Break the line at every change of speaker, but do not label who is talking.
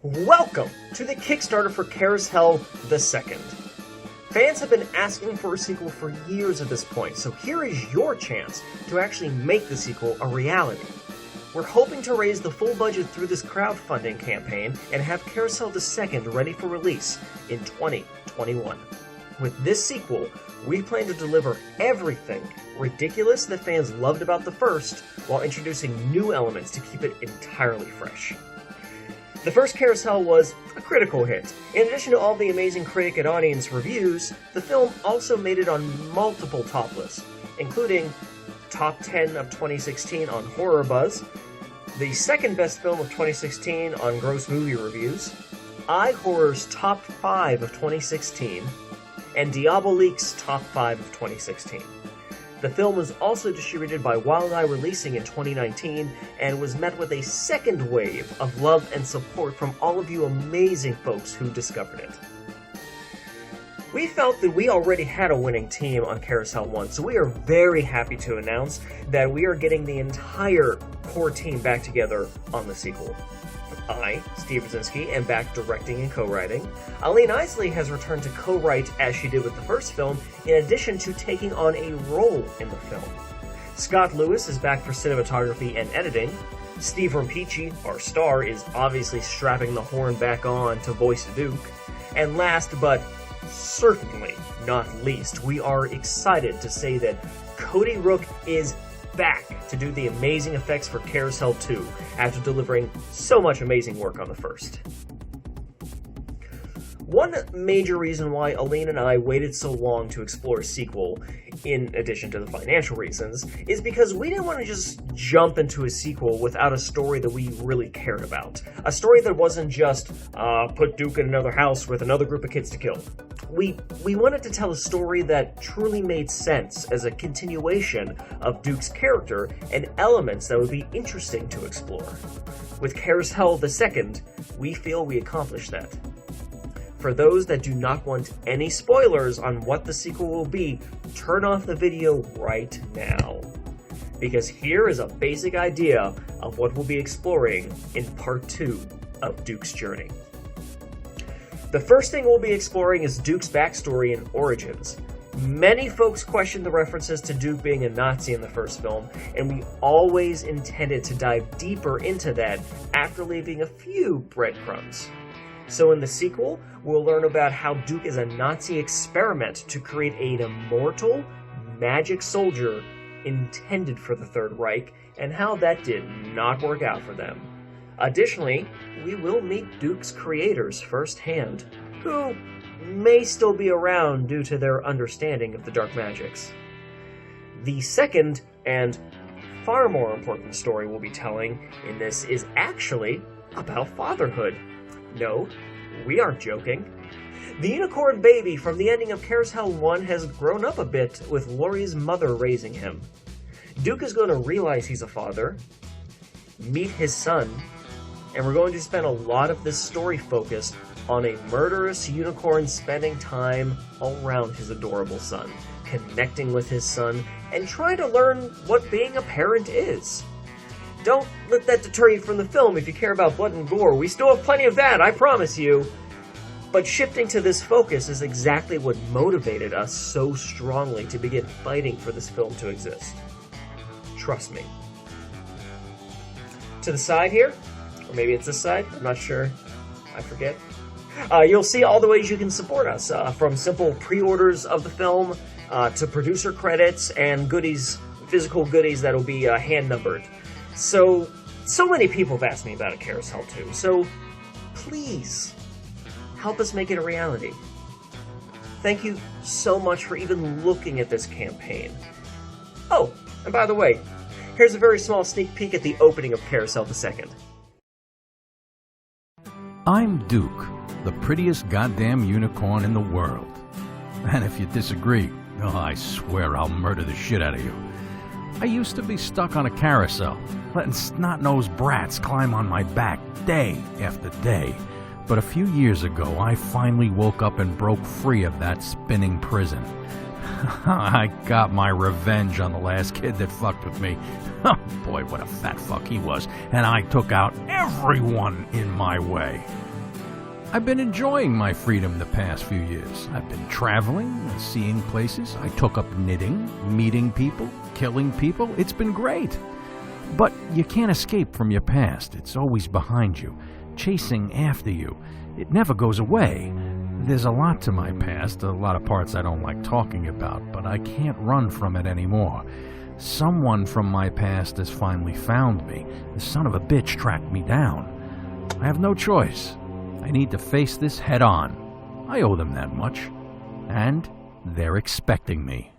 Welcome to the Kickstarter for CarousHELL II. Fans have been asking for a sequel for years at this point, so here is your chance to actually make the sequel a reality. We're hoping to raise the full budget through this crowdfunding campaign and have CarousHELL II ready for release in 2021. With this sequel, we plan to deliver everything ridiculous that fans loved about the first, while introducing new elements to keep it entirely fresh. The first CarousHELL was a critical hit. In addition to all the amazing critic and audience reviews, the film also made it on multiple top lists, including Top 10 of 2016 on Horror Buzz, the second best film of 2016 on Gross Movie Reviews, iHorror's Top 5 of 2016, and Diabolik's Top 5 of 2016. The film was also distributed by Wild Eye Releasing in 2019 and was met with a second wave of love and support from all of you amazing folks who discovered it. We felt that we already had a winning team on CarousHELL 1, so we are very happy to announce that we are getting the entire core team back together on the sequel. I, Steve Rudzinski, am back directing and co-writing. Aline Isley has returned to co-write as she did with the first film, in addition to taking on a role in the film. Scott Lewis is back for cinematography and editing. Steve Rudzinski, our star, is obviously strapping the horn back on to voice Duke. And last but certainly not least, we are excited to say that Cody Rook is back to do the amazing effects for CarousHELL 2 after delivering so much amazing work on the first. One major reason why Aline and I waited so long to explore a sequel, in addition to the financial reasons, is because we didn't want to just jump into a sequel without a story that we really cared about. A story that wasn't just, put Duke in another house with another group of kids to kill. We wanted to tell a story that truly made sense as a continuation of Duke's character and elements that would be interesting to explore. With CarousHELL II, we feel we accomplished that. For those that do not want any spoilers on what the sequel will be, turn off the video right now. Because here is a basic idea of what we'll be exploring in Part 2 of Duke's journey. The first thing we'll be exploring is Duke's backstory and origins. Many folks questioned the references to Duke being a Nazi in the first film, and we always intended to dive deeper into that after leaving a few breadcrumbs. So in the sequel, we'll learn about how Duke is a Nazi experiment to create an immortal, magic soldier intended for the Third Reich, and how that did not work out for them. Additionally, we will meet Duke's creators firsthand, who may still be around due to their understanding of the dark magics. The second, and far more important story we'll be telling in this is actually about fatherhood. No, we aren't joking. The unicorn baby from the ending of CarousHELL 1 has grown up a bit with Laurie's mother raising him. Duke is going to realize he's a father, meet his son, and we're going to spend a lot of this story focused on a murderous unicorn spending time around his adorable son, connecting with his son, and trying to learn what being a parent is. Don't let that deter you from the film if you care about blood and gore. We still have plenty of that, I promise you. But shifting to this focus is exactly what motivated us so strongly to begin fighting for this film to exist. Trust me. To the side here, or maybe it's this side, I'm not sure, I forget. You'll see all the ways you can support us, from simple pre-orders of the film to producer credits and goodies, physical goodies that'll be hand-numbered. So many people have asked me about a CarousHELL 2, so please help us make it a reality. Thank you so much for even looking at this campaign. Oh, and by the way, here's a very small sneak peek at the opening of CarousHELL II.
I'm Duke, the prettiest goddamn unicorn in the world. And if you disagree, I swear I'll murder the shit out of you. I used to be stuck on a carousel, letting snot-nosed brats climb on my back day after day. But a few years ago, I finally woke up and broke free of that spinning prison. I got my revenge on the last kid that fucked with me. Oh boy, what a fat fuck he was. And I took out everyone in my way. I've been enjoying my freedom the past few years. I've been traveling, seeing places. I took up knitting, meeting people, killing people. It's been great. But you can't escape from your past. It's always behind you, chasing after you. It never goes away. There's a lot to my past, a lot of parts I don't like talking about, but I can't run from it anymore. Someone from my past has finally found me. The son of a bitch tracked me down. I have no choice. I need to face this head on. I owe them that much. And they're expecting me.